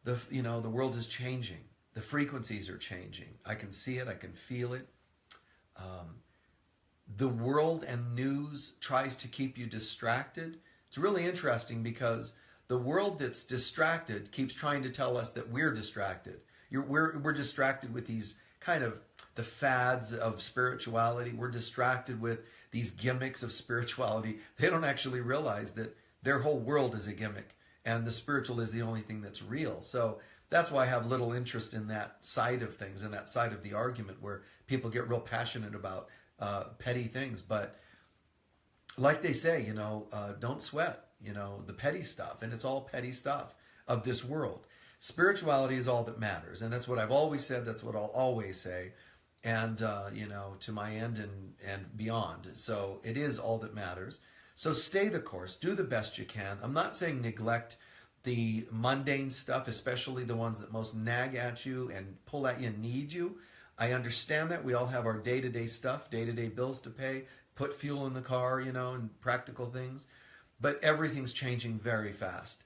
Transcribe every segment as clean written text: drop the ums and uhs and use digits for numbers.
the world is changing. The frequencies are changing. I can see it. I can feel it. The world and news tries to keep you distracted. It's really interesting because the world that's distracted keeps trying to tell us that we're distracted. We're distracted with these kind of the fads of spirituality. We're distracted with these gimmicks of spirituality. They don't actually realize that their whole world is a gimmick and the spiritual is the only thing that's real. So that's why I have little interest in that side of things and that side of the argument where people get real passionate about petty things. But like they say, don't sweat, the petty stuff. And it's all petty stuff of this world. Spirituality is all that matters. And that's what I've always said. That's what I'll always say. And, to my end and beyond. So it is all that matters. So stay the course. Do the best you can. I'm not saying neglect the mundane stuff, especially the ones that most nag at you and pull at you and need you. I understand that. We all have our day-to-day stuff, day-to-day bills to pay, put fuel in the car, and practical things. But everything's changing very fast.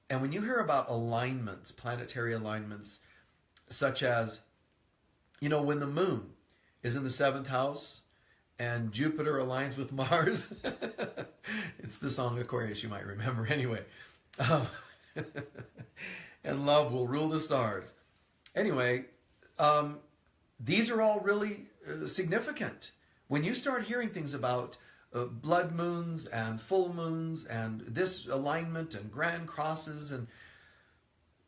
And when you hear about alignments, planetary alignments, such as, when the moon is in the 7th house and Jupiter aligns with Mars, it's the song Aquarius, you might remember anyway. And love will rule the stars. Anyway, these are all really significant. When you start hearing things about blood moons and full moons and this alignment and grand crosses, and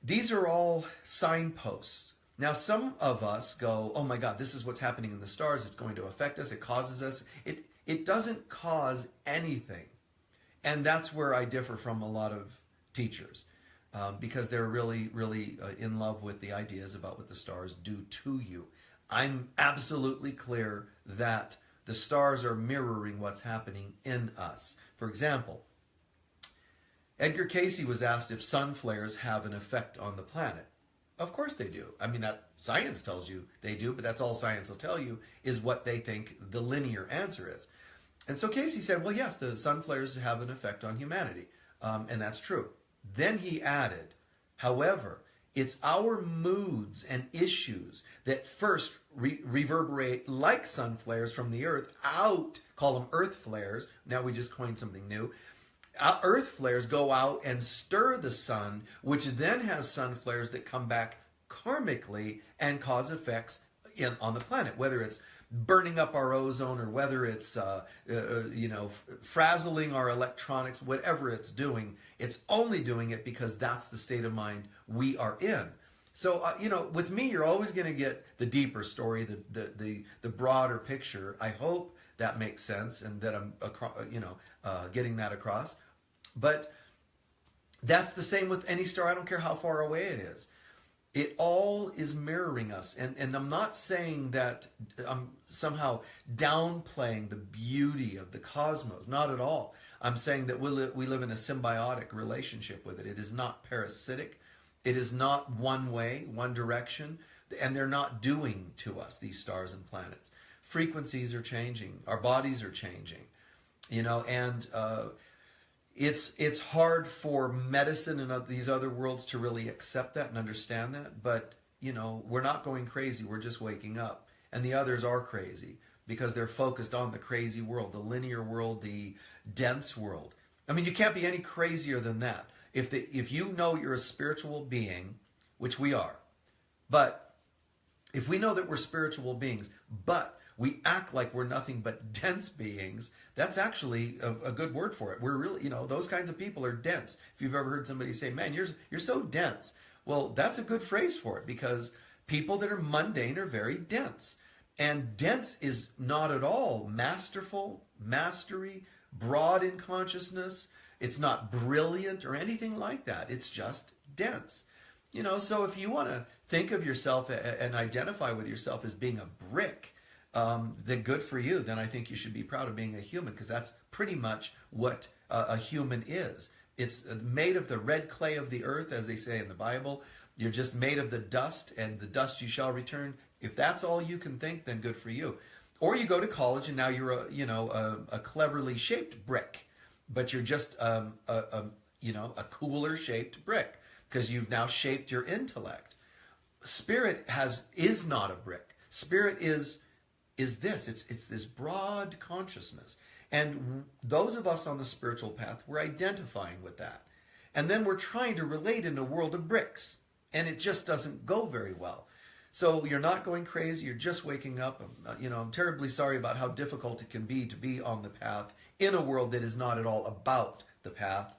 these are all signposts. Now, some of us go, oh my God, this is what's happening in the stars. It's going to affect us. It causes us. It doesn't cause anything. And that's where I differ from a lot of teachers because they're really, really in love with the ideas about what the stars do to you. I'm absolutely clear that the stars are mirroring what's happening in us. For example, Edgar Cayce was asked if sun flares have an effect on the planet. Of course they do. I mean, that science tells you they do, but that's all science will tell you is what they think the linear answer is. And so Cayce said, well, yes, the sun flares have an effect on humanity. And that's true. Then he added, however, it's our moods and issues that first reverberate like sun flares from the earth out, call them earth flares. Now we just coined something new. Earth flares go out and stir the sun, which then has sun flares that come back karmically and cause effects on the planet, whether it's burning up our ozone or whether it's frazzling our electronics, whatever it's doing. It's only doing it because that's the state of mind we are in. So with me, you're always going to get the deeper story, the broader picture. I hope that makes sense and that I'm getting that across. But that's the same with any star. I don't care how far away it is. It all is mirroring us. And I'm not saying that I'm somehow downplaying the beauty of the cosmos. Not at all. I'm saying that we live in a symbiotic relationship with it. It is not parasitic. It is not one way, one direction. And they're not doing to us, these stars and planets. Frequencies are changing. Our bodies are changing. And it's hard for medicine and these other worlds to really accept that and understand that. But, we're not going crazy. We're just waking up. And the others are crazy because they're focused on the crazy world, the linear world, the dense world. I mean, you can't be any crazier than that. If you know you're a spiritual being, which we are, but if we know that we're spiritual beings, but we act like we're nothing but dense beings, that's actually a good word for it. We're really, those kinds of people are dense. If you've ever heard somebody say, man, you're so dense. Well, that's a good phrase for it because people that are mundane are very dense. And dense is not at all masterful, mastery, broad in consciousness. It's not brilliant or anything like that. It's just dense. So if you want to think of yourself and identify with yourself as being a brick, then good for you. Then I think you should be proud of being a human because that's pretty much what a human is. It's made of the red clay of the earth, as they say in the Bible. You're just made of the dust, and the dust you shall return. If that's all you can think, then good for you. Or you go to college and now you're a cleverly shaped brick, but you're just a cooler shaped brick. because you've now shaped your intellect. Spirit is not a brick. Spirit is this. It's this broad consciousness. And those of us on the spiritual path, we're identifying with that. And then we're trying to relate in a world of bricks. And it just doesn't go very well. So you're not going crazy. You're just waking up. I'm terribly sorry about how difficult it can be to be on the path in a world that is not at all about the path.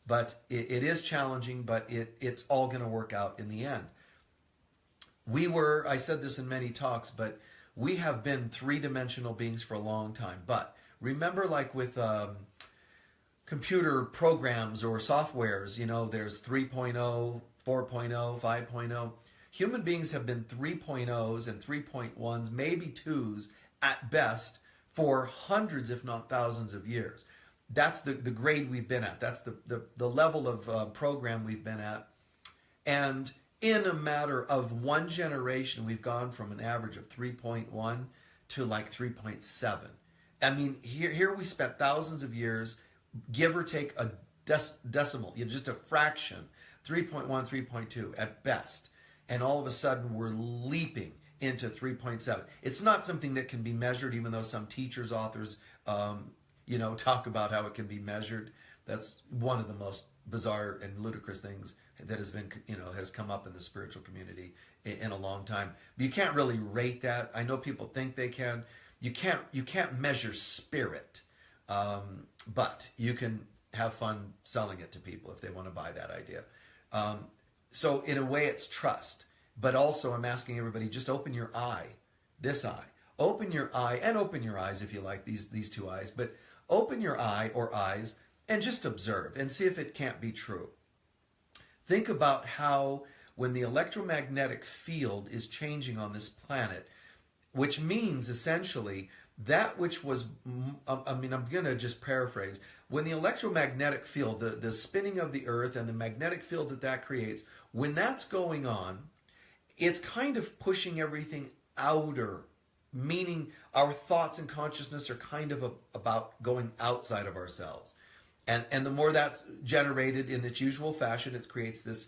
But it is challenging, but it's all going to work out in the end. I said this in many talks, but we have been three-dimensional beings for a long time. But remember, like with computer programs or softwares, there's 3.0, 4.0, 5.0. Human beings have been 3.0s and 3.1s, maybe 2s at best, for hundreds, if not thousands of years. That's the grade we've been at. That's the level of program we've been at. And in a matter of one generation, we've gone from an average of 3.1 to like 3.7. I mean, here we spent thousands of years, give or take a decimal, just a fraction, 3.1, 3.2 at best. And all of a sudden, we're leaping into 3.7. It's not something that can be measured, even though some teachers, authors, talk about how it can be measured. That's one of the most bizarre and ludicrous things that has come up in the spiritual community in a long time. But you can't really rate that. I know people think they can. You can't measure spirit, but you can have fun selling it to people if they want to buy that idea. So in a way, it's trust. But also, I'm asking everybody, just open your eye, this eye. Open your eye, and open your eyes if you like, these two eyes. But open your eye or eyes and just observe and see if it can't be true. Think about how when the electromagnetic field is changing on this planet, which means essentially that which was, I'm going to just paraphrase, when the electromagnetic field, the spinning of the earth and the magnetic field that creates, when that's going on, it's kind of pushing everything outer, meaning our thoughts and consciousness are kind of about going outside of ourselves. And the more that's generated in its usual fashion, it creates this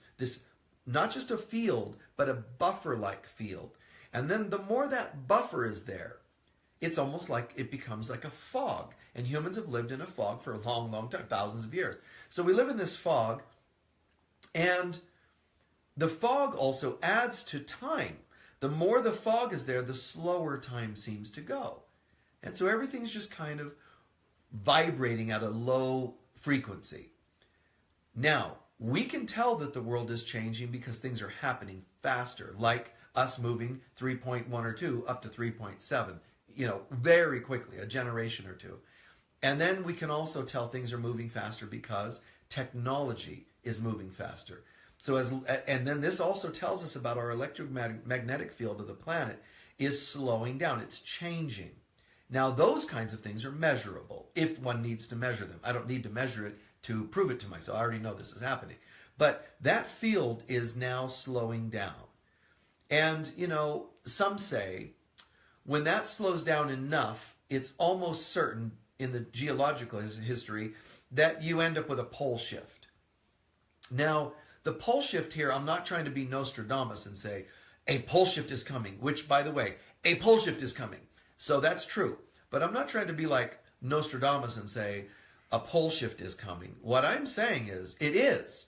not just a field, but a buffer-like field. And then the more that buffer is there, it's almost like it becomes like a fog. And humans have lived in a fog for a long, long time, thousands of years. So we live in this fog, and the fog also adds to time. The more the fog is there, the slower time seems to go. And so everything's just kind of vibrating at a low frequency. Now, we can tell that the world is changing because things are happening faster, like us moving 3.1 or 2 up to 3.7, very quickly, a generation or two. And then we can also tell things are moving faster because technology is moving faster. And then this also tells us about our electromagnetic field of the planet is slowing down. It's changing. Now, those kinds of things are measurable if one needs to measure them. I don't need to measure it to prove it to myself. I already know this is happening. But that field is now slowing down. And, some say when that slows down enough, it's almost certain in the geological history that you end up with a pole shift. Now, the pole shift here, I'm not trying to be Nostradamus and say, a pole shift is coming, which, by the way, a pole shift is coming. So that's true. But I'm not trying to be like Nostradamus and say, a pole shift is coming. What I'm saying is, it is.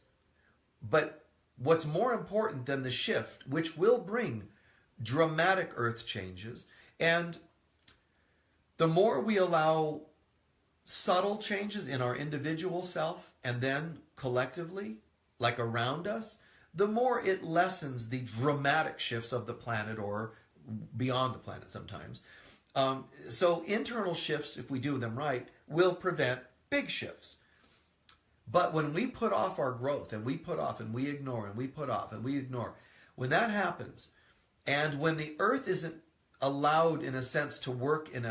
But what's more important than the shift, which will bring dramatic earth changes, and the more we allow subtle changes in our individual self and then collectively, like around us, the more it lessens the dramatic shifts of the planet or beyond the planet sometimes. So internal shifts, if we do them right, will prevent big shifts. But when we put off our growth and we put off and we ignore and we put off and we ignore, when that happens, and when the earth isn't allowed in a sense to work in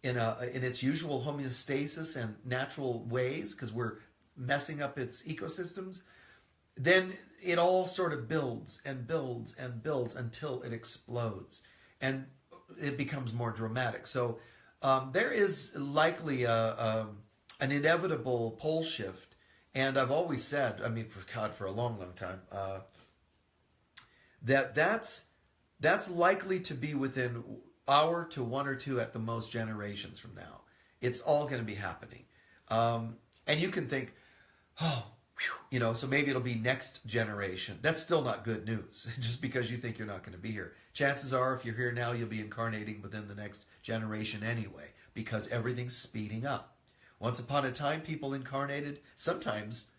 its usual homeostasis and natural ways because we're messing up its ecosystems, then it all sort of builds and builds and builds until it explodes and it becomes more dramatic. So there is likely an inevitable pole shift, And I've always said, I mean, for a long, long time, that's likely to be within hour to one or two at the most generations from now. It's all going to be happening. And you can think, oh, whew, so maybe it'll be next generation. That's still not good news, just because you think you're not going to be here. Chances are, if you're here now, you'll be incarnating within the next generation anyway, because everything's speeding up. Once upon a time, people incarnated sometimes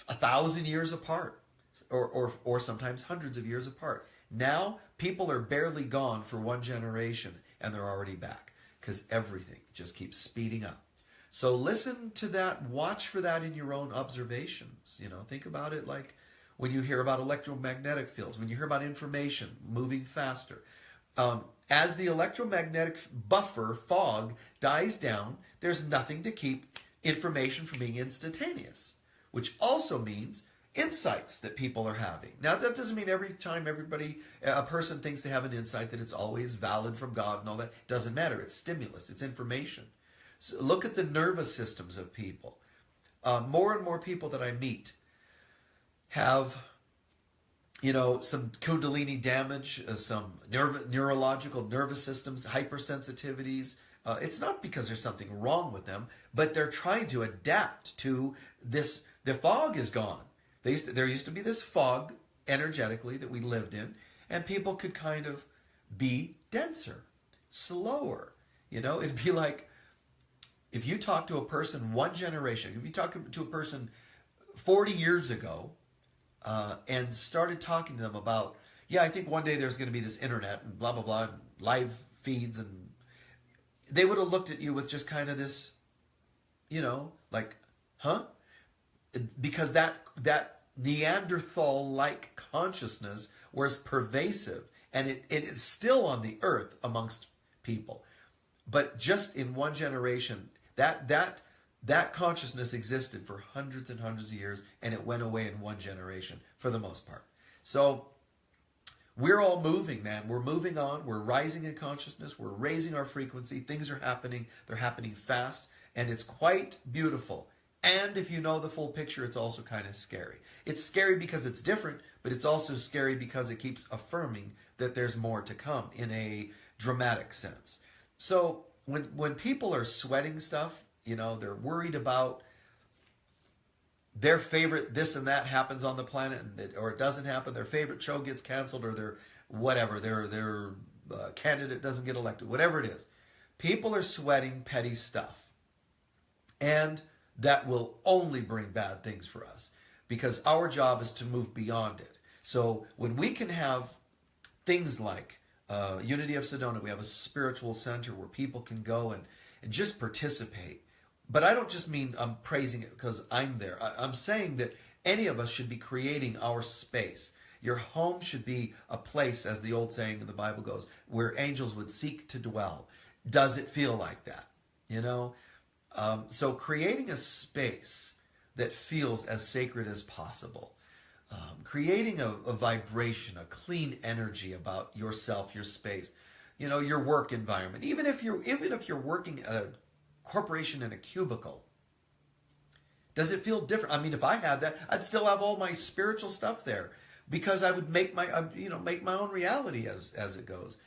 1,000 years apart, or sometimes hundreds of years apart. Now, people are barely gone for one generation, and they're already back, because everything just keeps speeding up. So listen to that, watch for that in your own observations. Think about it like when you hear about electromagnetic fields, when you hear about information moving faster. As the electromagnetic buffer, fog, dies down, there's nothing to keep information from being instantaneous, which also means insights that people are having. Now, that doesn't mean every time a person thinks they have an insight that it's always valid from God and all that. It doesn't matter. It's stimulus. It's information. So look at the nervous systems of people. More and more people that I meet have some kundalini damage, some neurological nervous systems, hypersensitivities. It's not because there's something wrong with them, but they're trying to adapt to this. The fog is gone. There used to be this fog energetically that we lived in, and people could kind of be denser, slower. It'd be like if you talk to a person one generation, if you talk to a person 40 years ago, and started talking to them about, I think one day there's going to be this internet and blah, blah, blah, and live feeds, and they would have looked at you with just kind of this, like, huh? Because that Neanderthal-like consciousness was pervasive, and it's still on the earth amongst people. But just in one generation, that consciousness existed for hundreds and hundreds of years, and it went away in one generation for the most part. So we're all moving, man. We're moving on. We're rising in consciousness. We're raising our frequency. Things are happening. They're happening fast, and it's quite beautiful. And if you know the full picture, it's also kind of scary. It's scary because it's different, but it's also scary because it keeps affirming that there's more to come in a dramatic sense. So when people are sweating stuff, they're worried about their favorite this and that happens on the planet, or it doesn't happen. Their favorite show gets canceled, or their candidate doesn't get elected. Whatever it is, people are sweating petty stuff, and that will only bring bad things for us, because our job is to move beyond it. So when we can have things like Unity of Sedona, we have a spiritual center where people can go and just participate. But I don't just mean I'm praising it because I'm there. I'm saying that any of us should be creating our space. Your home should be a place, as the old saying in the Bible goes, where angels would seek to dwell. Does it feel like that? So creating a space that feels as sacred as possible. Creating a vibration, a clean energy about yourself, your space, your work environment. Even if you're working at a corporation in a cubicle, does it feel different? I mean, if I had that, I'd still have all my spiritual stuff there, because I would make my own reality as it goes.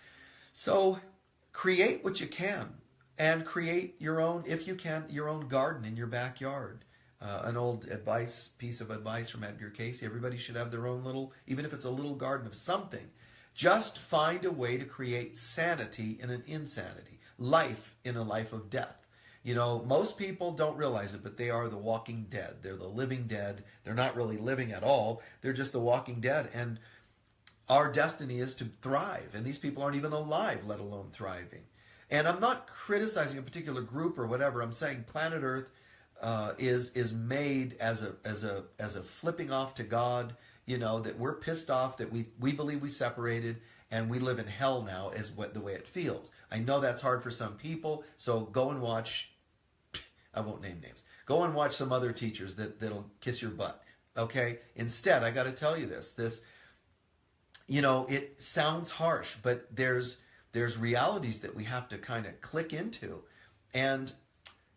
So create what you can, and create your own, if you can, your own garden in your backyard. An old piece of advice from Edgar Cayce: everybody should have their own little, even if it's a little garden of something. Just find a way to create sanity in an insanity, life in a life of death. Most people don't realize it, but they are the walking dead. They're the living dead. They're not really living at all. They're just the walking dead. And our destiny is to thrive. And these people aren't even alive, let alone thriving. And I'm not criticizing a particular group or whatever. I'm saying planet Earth is made as a flipping off to God, that we're pissed off that we believe we separated, and we live in hell now, is the way it feels. I know that's hard for some people, so go and watch, I won't name names, go and watch some other teachers that'll kiss your butt, okay? Instead, I got to tell you this, it sounds harsh, but there's realities that we have to kind of click into, and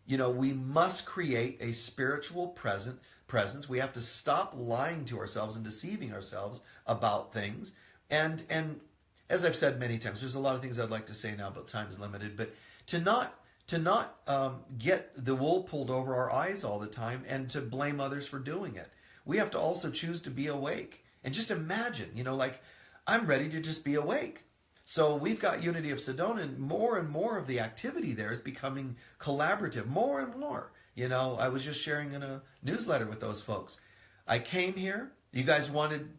we must create a spiritual presence. We have to stop lying to ourselves and deceiving ourselves about things. And as I've said many times, there's a lot of things I'd like to say now, but time is limited. But to not get the wool pulled over our eyes all the time and to blame others for doing it. We have to also choose to be awake. And just imagine, like, I'm ready to just be awake. So we've got Unity of Sedona, and more of the activity there is becoming collaborative, more and more. I was just sharing in a newsletter with those folks. I came here, you guys wanted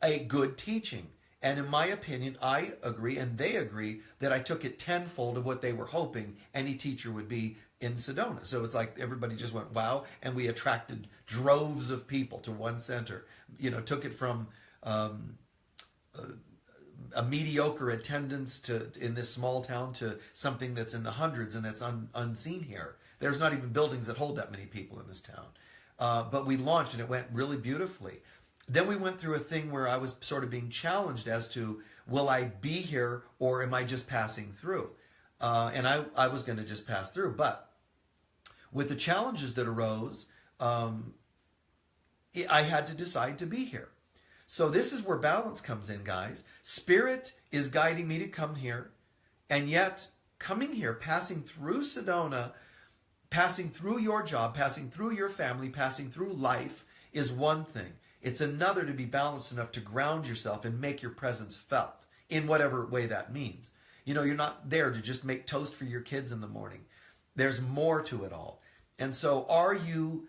a good teaching. And in my opinion, I agree, and they agree, that I took it tenfold of what they were hoping any teacher would be in Sedona. So it's like everybody just went, wow, and we attracted droves of people to one center. Took it from a mediocre attendance in this small town to something that's in the hundreds, and that's unseen here. There's not even buildings that hold that many people in this town. But we launched, and it went really beautifully. Then we went through a thing where I was sort of being challenged as to, will I be here or am I just passing through? And I was going to just pass through. But with the challenges that arose, I had to decide to be here. So this is where balance comes in, guys. Spirit is guiding me to come here. And yet, coming here, passing through Sedona, passing through your job, passing through your family, passing through life is one thing. It's another to be balanced enough to ground yourself and make your presence felt in whatever way that means. You're not there to just make toast for your kids in the morning. There's more to it all. And so are you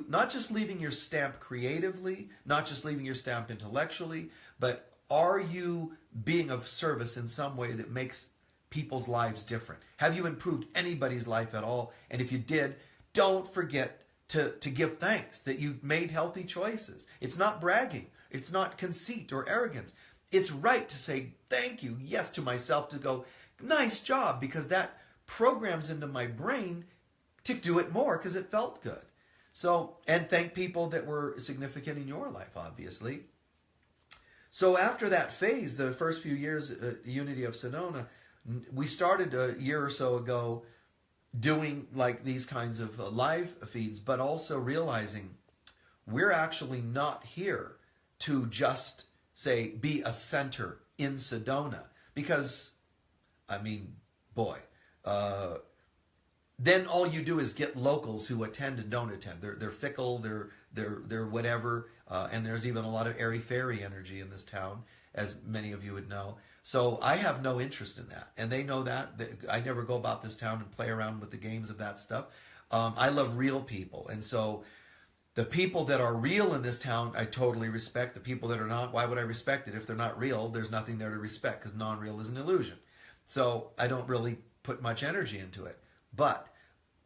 not just leaving your stamp creatively, not just leaving your stamp intellectually, but are you being of service in some way that makes people's lives different? Have you improved anybody's life at all? And if you did, don't forget to give thanks that you made healthy choices. It's not bragging. It's not conceit or arrogance. It's right to say thank you, yes, to myself, to go, nice job, because that programs into my brain to do it more because it felt good. So, and thank people that were significant in your life, obviously. So after that phase, the first few years at Unity of Sedona, we started a year or so ago doing like these kinds of live feeds, but also realizing we're actually not here to just say be a center in Sedona, because then all you do is get locals who attend and don't attend. They're fickle, they're whatever, and there's even a lot of airy-fairy energy in this town, as many of you would know. So I have no interest in that, and they know that. I never go about this town and play around with the games of that stuff. I love real people, and so the people that are real in this town, I totally respect. The people that are not, why would I respect it? If they're not real, there's nothing there to respect, because non-real is an illusion. So I don't really put much energy into it. But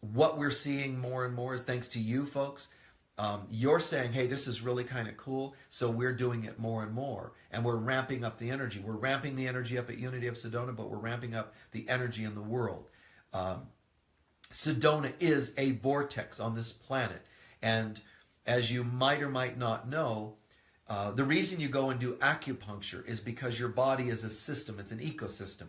what we're seeing more and more is thanks to you folks. You're saying, hey, this is really kind of cool, so we're doing it more and more. And we're ramping up the energy. We're ramping the energy up at Unity of Sedona, but we're ramping up the energy in the world. Sedona is a vortex on this planet. And as you might or might not know, the reason you go and do acupuncture is because your body is a system. It's an ecosystem.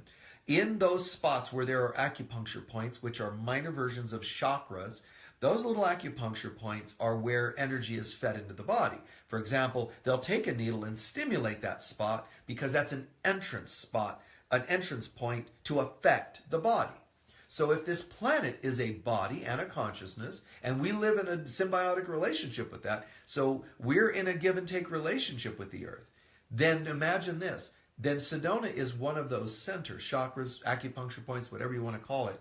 In those spots where there are acupuncture points, which are minor versions of chakras, those little acupuncture points are where energy is fed into the body. For example, they'll take a needle and stimulate that spot because that's an entrance spot, an entrance point to affect the body. So if this planet is a body and a consciousness, and we live in a symbiotic relationship with that, so we're in a give and take relationship with the earth, then imagine this. Then Sedona is one of those centers, chakras, acupuncture points, whatever you want to call it.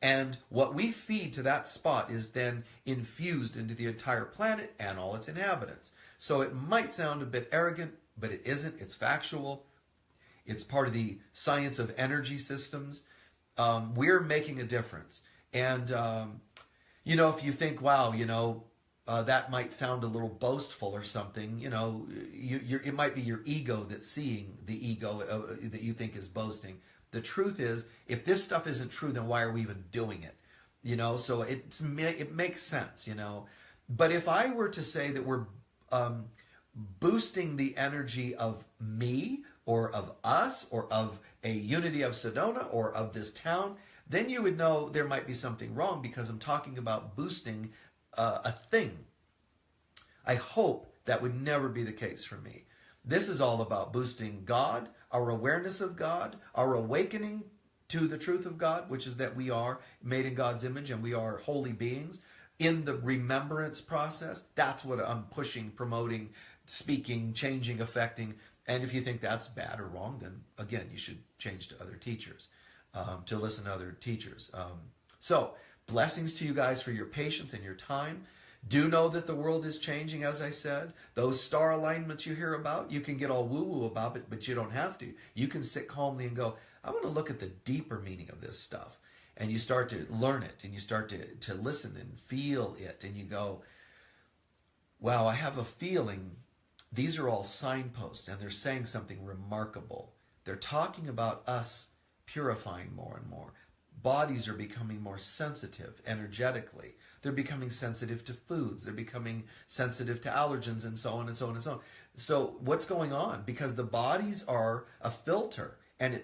And what we feed to that spot is then infused into the entire planet and all its inhabitants. So it might sound a bit arrogant, but it isn't. It's factual. It's part of the science of energy systems. We're making a difference. And, if you think, wow, that might sound a little boastful or something, it might be your ego that's seeing the ego that you think is boasting. The truth is, if this stuff isn't true, then why are we even doing it? So it makes sense, But if I were to say that we're boosting the energy of me or of us or of a Unity of Sedona or of this town, then you would know there might be something wrong, because I'm talking about boosting a thing. I hope that would never be the case for me. This is all about boosting God, our awareness of God, our awakening to the truth of God, which is that we are made in God's image and we are holy beings. In the remembrance process, that's what I'm pushing, promoting, speaking, changing, affecting. And if you think that's bad or wrong, then again, you should change to other teachers, to listen to other teachers. So blessings to you guys for your patience and your time. Do know that the world is changing, as I said. Those star alignments you hear about, you can get all woo-woo about it, but you don't have to. You can sit calmly and go, I want to look at the deeper meaning of this stuff. And you start to learn it, and you start to listen and feel it, and you go, wow, I have a feeling these are all signposts, and they're saying something remarkable. They're talking about us purifying more and more. Bodies are becoming more sensitive energetically. They're becoming sensitive to foods. They're becoming sensitive to allergens and so on and so on and so on. So what's going on? Because the bodies are a filter, and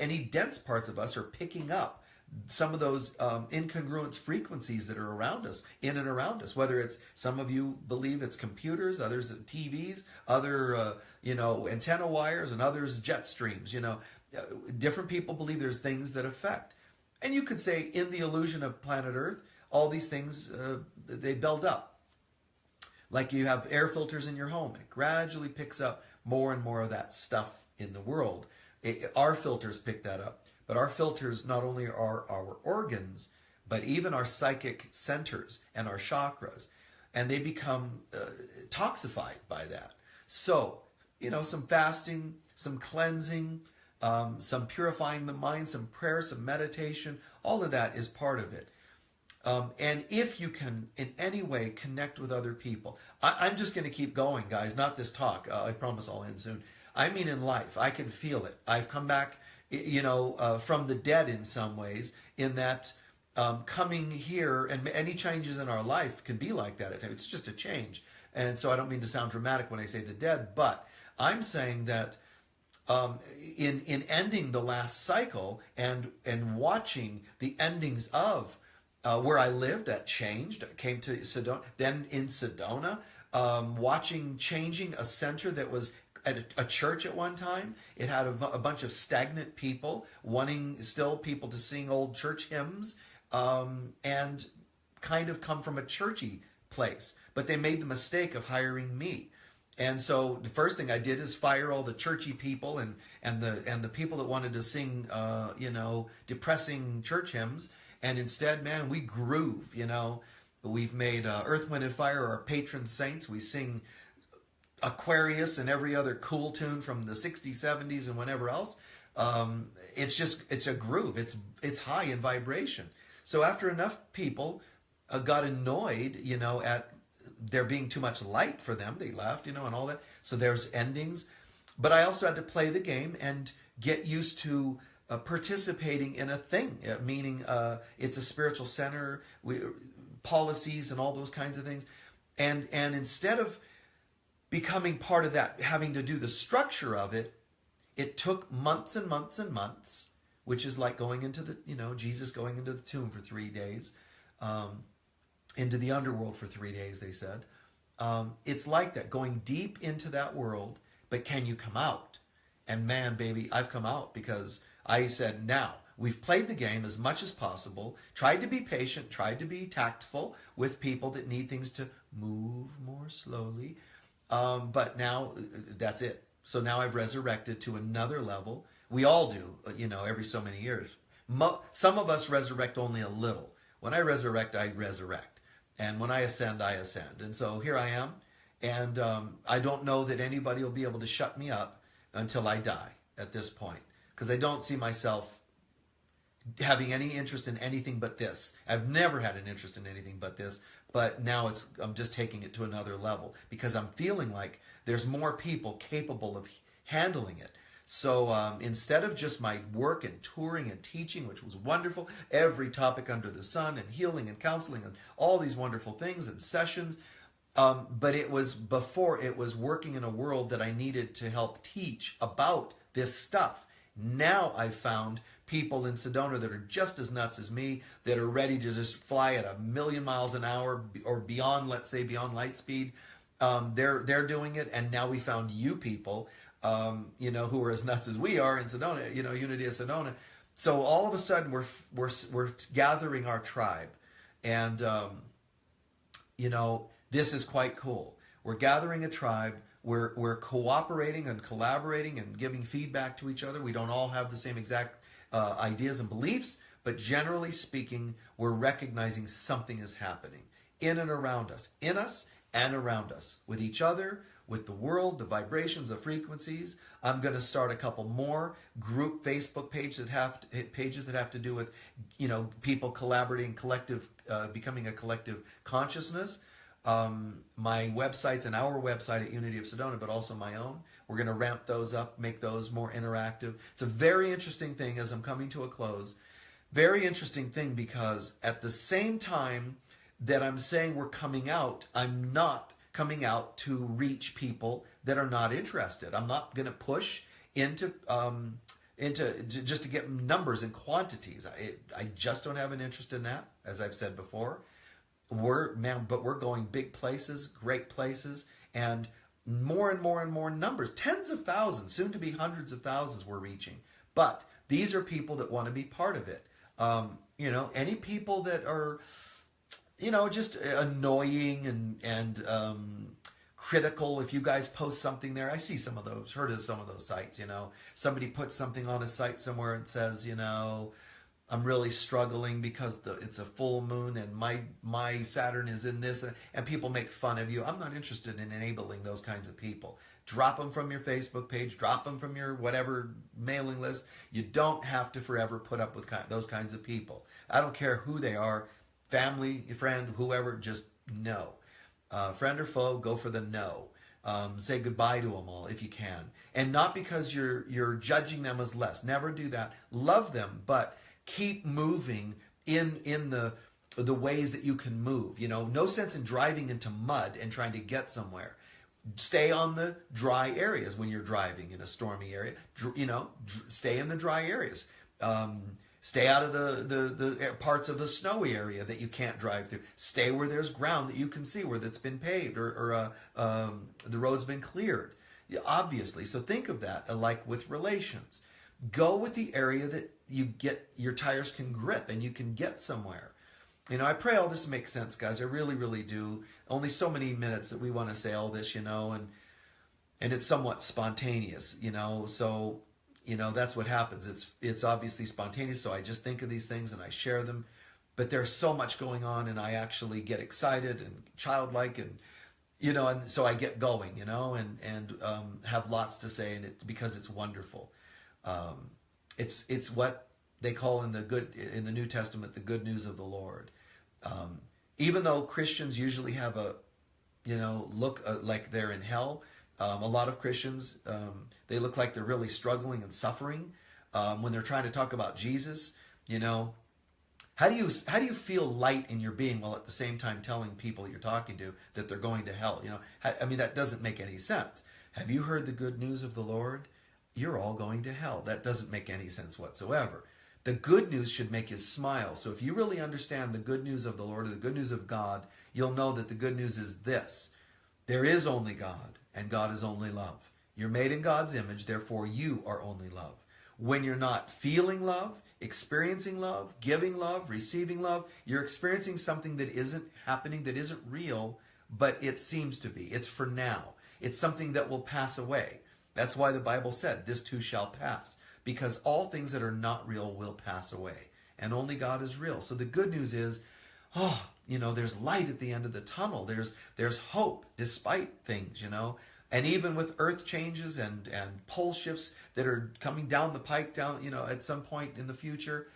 any dense parts of us are picking up some of those incongruent frequencies that are around us, in and around us. Whether it's, some of you believe it's computers, others TVs, other antenna wires, and others jet streams. Different people believe there's things that affect. And you could say, in the illusion of planet Earth, all these things, they build up. Like you have air filters in your home, and it gradually picks up more and more of that stuff in the world. Our filters pick that up. But our filters not only are our organs, but even our psychic centers and our chakras. And they become toxified by that. So, some fasting, some cleansing, some purifying the mind, some prayer, some meditation, all of that is part of it. And if you can in any way connect with other people, I'm just going to keep going, guys, not this talk. I promise I'll end soon. I mean, in life, I can feel it. I've come back, from the dead in some ways, in that coming here, and any changes in our life can be like that at times. It's just a change. And so I don't mean to sound dramatic when I say the dead, but I'm saying that in ending the last cycle and watching the endings of where I lived, that changed. I came to Sedona, then in Sedona, watching changing a center that was at a church at one time. It had a bunch of stagnant people wanting still people to sing old church hymns and kind of come from a churchy place. But they made the mistake of hiring me. And so the first thing I did is fire all the churchy people and the people that wanted to sing depressing church hymns. And instead, man, we groove. We've made Earth, Wind, and Fire our patron saints. We sing Aquarius and every other cool tune from the 60s, 70s, and whenever else. It's a groove. It's high in vibration. So after enough people got annoyed, at there being too much light for them, they left, and all that. So there's endings. But I also had to play the game and get used to participating in a thing, meaning it's a spiritual center, policies and all those kinds of things. And instead of becoming part of that, having to do the structure of it, it took months and months and months, which is like going into the, Jesus going into the tomb for 3 days, into the underworld for 3 days, they said. It's like that, going deep into that world, but can you come out? And man, baby, I've come out, because I said, now, we've played the game as much as possible, tried to be patient, tried to be tactful with people that need things to move more slowly. But now that's it. So now I've resurrected to another level. We all do, every so many years. Some of us resurrect only a little. When I resurrect, I resurrect. And when I ascend, I ascend. And so here I am. And I don't know that anybody will be able to shut me up until I die at this point. Because I don't see myself having any interest in anything but this. I've never had an interest in anything but this. But now I'm just taking it to another level, because I'm feeling like there's more people capable of handling it. So instead of just my work and touring and teaching, which was wonderful, every topic under the sun, and healing and counseling and all these wonderful things and sessions, but it was before, it was working in a world that I needed to help teach about this stuff. Now I've found people in Sedona that are just as nuts as me, that are ready to just fly at 1,000,000 miles an hour or beyond, let's say beyond light speed, They're doing it, and now we found you people, who are as nuts as we are in Sedona, Unity of Sedona. So all of a sudden we're gathering our tribe, and this is quite cool. We're gathering a tribe. We're cooperating and collaborating and giving feedback to each other. We don't all have the same exact ideas and beliefs, but generally speaking, we're recognizing something is happening in and around us, in us and around us, with each other, with the world, the vibrations, the frequencies. I'm going to start a couple more group Facebook pages that have to do with, people collaborating, collective, becoming a collective consciousness. My websites and our website at Unity of Sedona, but also my own. We're going to ramp those up, make those more interactive. It's a very interesting thing as I'm coming to a close. Very interesting thing, because at the same time that I'm saying we're coming out, I'm not coming out to reach people that are not interested. I'm not going to push into just to get numbers and quantities. I just don't have an interest in that, as I've said before. But we're going big places, great places, and more and more and more numbers, tens of thousands, soon to be hundreds of thousands we're reaching. But these are people that want to be part of it. Any people that are, just annoying and critical. If you guys post something there, I see some of those, heard of some of those sites, somebody puts something on a site somewhere and says, I'm really struggling because it's a full moon and my Saturn is in this, and people make fun of you. I'm not interested in enabling those kinds of people. Drop them from your Facebook page, drop them from your whatever mailing list. You don't have to forever put up with those kinds of people. I don't care who they are, family, friend, whoever, just no. Friend or foe, go for the no. Say goodbye to them all if you can. And not because you're judging them as less. Never do that. Love them, but keep moving in the ways that you can move. No sense in driving into mud and trying to get somewhere. Stay on the dry areas when you're driving in a stormy area. Stay in the dry areas. Stay out of the parts of the snowy area that you can't drive through. Stay where there's ground that you can see, where that's been paved or the road's been cleared. Yeah, obviously. So think of that, like with relations. Go with the area that your tires can grip and you can get somewhere. I pray all this makes sense, guys. I really, really do. Only so many minutes that we want to say all this, and it's somewhat spontaneous, so, that's what happens. It's obviously spontaneous, so I just think of these things and I share them, but there's so much going on and I actually get excited and childlike and, and so I get going, and have lots to say, and because it's wonderful. It's what they call in the New Testament the good news of the Lord. Even though Christians usually have look like they're in hell, a lot of Christians they look like they're really struggling and suffering when they're trying to talk about Jesus. How do you feel light in your being while at the same time telling people you're talking to that they're going to hell? That doesn't make any sense. Have you heard the good news of the Lord? You're all going to hell. That doesn't make any sense whatsoever. The good news should make you smile. So if you really understand the good news of the Lord or the good news of God, you'll know that the good news is this. There is only God, and God is only love. You're made in God's image, therefore you are only love. When you're not feeling love, experiencing love, giving love, receiving love, you're experiencing something that isn't happening, that isn't real, but it seems to be. It's for now. It's something that will pass away. That's why the Bible said, this too shall pass. Because all things that are not real will pass away. And only God is real. So the good news is, there's light at the end of the tunnel. There's hope despite things, And even with earth changes and pole shifts that are coming down the pike at some point in the future,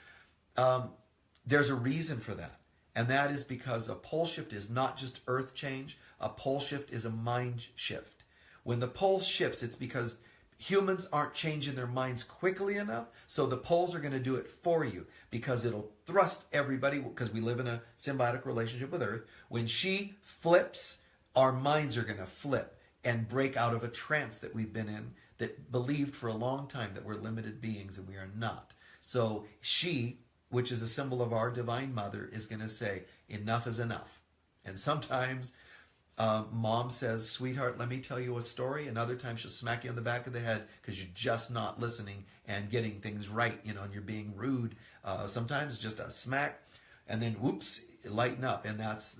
there's a reason for that. And that is because a pole shift is not just earth change. A pole shift is a mind shift. When the pole shifts, it's because humans aren't changing their minds quickly enough, so the poles are going to do it for you because it'll thrust everybody, because we live in a symbiotic relationship with Earth. When she flips, our minds are going to flip and break out of a trance that we've been in, that believed for a long time that we're limited beings, and we are not. So she, which is a symbol of our Divine Mother, is going to say, enough is enough. And sometimes Mom says, sweetheart, let me tell you a story. And other times she'll smack you on the back of the head because you're just not listening and getting things right, and you're being rude. Sometimes just a smack, and then whoops, lighten up. And that's,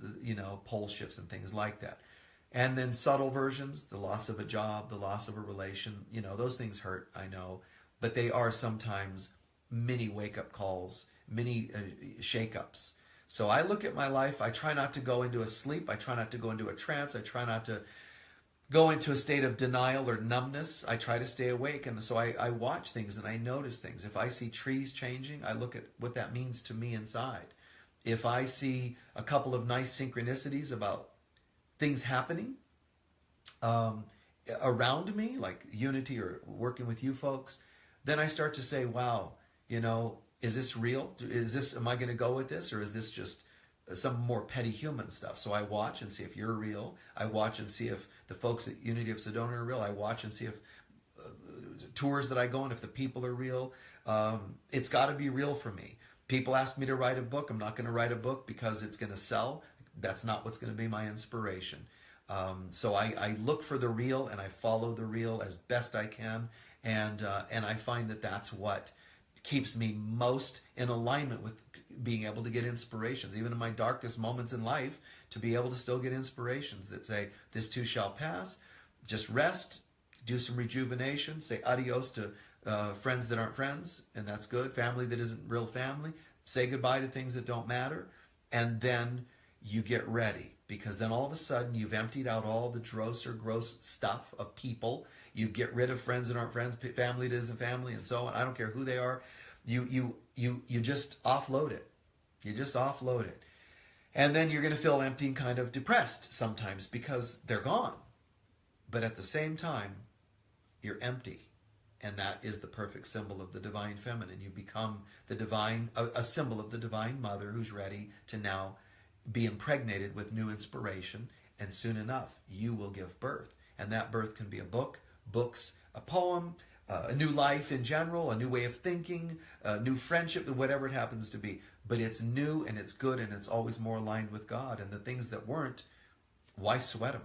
pole shifts and things like that. And then subtle versions, the loss of a job, the loss of a relation, those things hurt, I know. But they are sometimes mini wake-up calls, mini shake-ups. So I look at my life, I try not to go into a sleep, I try not to go into a trance, I try not to go into a state of denial or numbness. I try to stay awake, and so I watch things and I notice things. If I see trees changing, I look at what that means to me inside. If I see a couple of nice synchronicities about things happening around me, like Unity or working with you folks, then I start to say, wow, is this real? Am I going to go with this, or is this just some more petty human stuff? So I watch and see if you're real. I watch and see if the folks at Unity of Sedona are real. I watch and see if tours that I go on, if the people are real. It's got to be real for me. People ask me to write a book. I'm not going to write a book because it's going to sell. That's not what's going to be my inspiration. So I look for the real, and I follow the real as best I can, and I find that that's what keeps me most in alignment with being able to get inspirations, even in my darkest moments in life, to be able to still get inspirations that say, this too shall pass. Just rest, do some rejuvenation, say adios to friends that aren't friends, and that's good. Family that isn't real family. Say goodbye to things that don't matter, and then you get ready, because then all of a sudden you've emptied out all the gross stuff of people. You get rid of friends that aren't friends, family that isn't family, and so on. I don't care who they are. You just offload it. You just offload it. And then you're going to feel empty and kind of depressed sometimes because they're gone. But at the same time, you're empty. And that is the perfect symbol of the divine feminine. You become the divine, a symbol of the divine mother who's ready to now be impregnated with new inspiration. And soon enough, you will give birth. And that birth can be a book, books, a poem, a new life in general, a new way of thinking, a new friendship, whatever it happens to be. But it's new and it's good and it's always more aligned with God. And the things that weren't, why sweat them?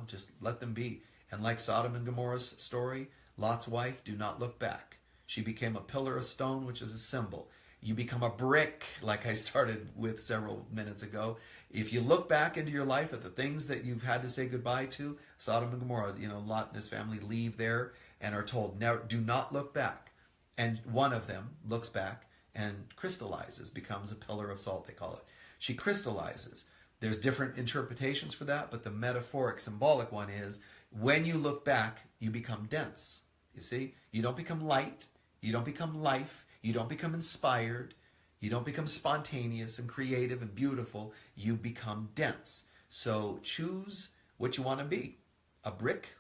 Just let them be. And like Sodom and Gomorrah's story, Lot's wife, do not look back. She became a pillar of stone, which is a symbol. You become a brick, like I started with several minutes ago. If you look back into your life at the things that you've had to say goodbye to, Sodom and Gomorrah, Lot and his family leave there and are told, now do not look back. And one of them looks back and crystallizes, becomes a pillar of salt, they call it. She crystallizes. There's different interpretations for that, but the metaphoric, symbolic one is, when you look back, you become dense. You see? You don't become light. You don't become life. You don't become inspired. You don't become spontaneous and creative and beautiful. You become dense. So choose what you want to be, a brick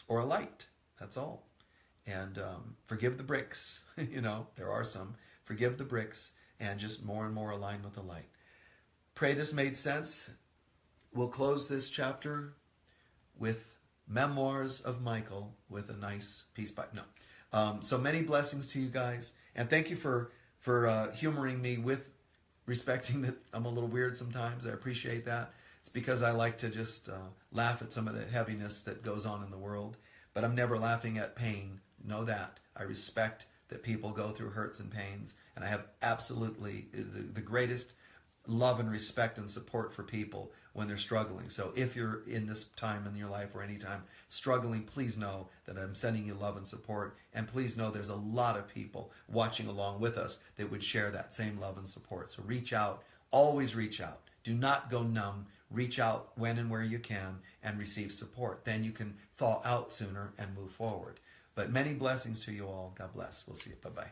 or a light. That's all. And forgive the bricks. There are some. Forgive the bricks and just more and more align with the light. Pray this made sense. We'll close this chapter with Memoirs of Michael with a nice piece by... No. So many blessings to you guys. And thank you for humoring me with respecting that I'm a little weird sometimes. I appreciate that. It's because I like to just laugh at some of the heaviness that goes on in the world. But I'm never laughing at pain. Know that. I respect that people go through hurts and pains. And I have absolutely the greatest love and respect and support for people when they're struggling. So if you're in this time in your life or any time struggling, please know that I'm sending you love and support. And please know there's a lot of people watching along with us that would share that same love and support. So reach out. Always reach out. Do not go numb. Reach out when and where you can and receive support. Then you can thaw out sooner and move forward. But many blessings to you all. God bless. We'll see you. Bye-bye.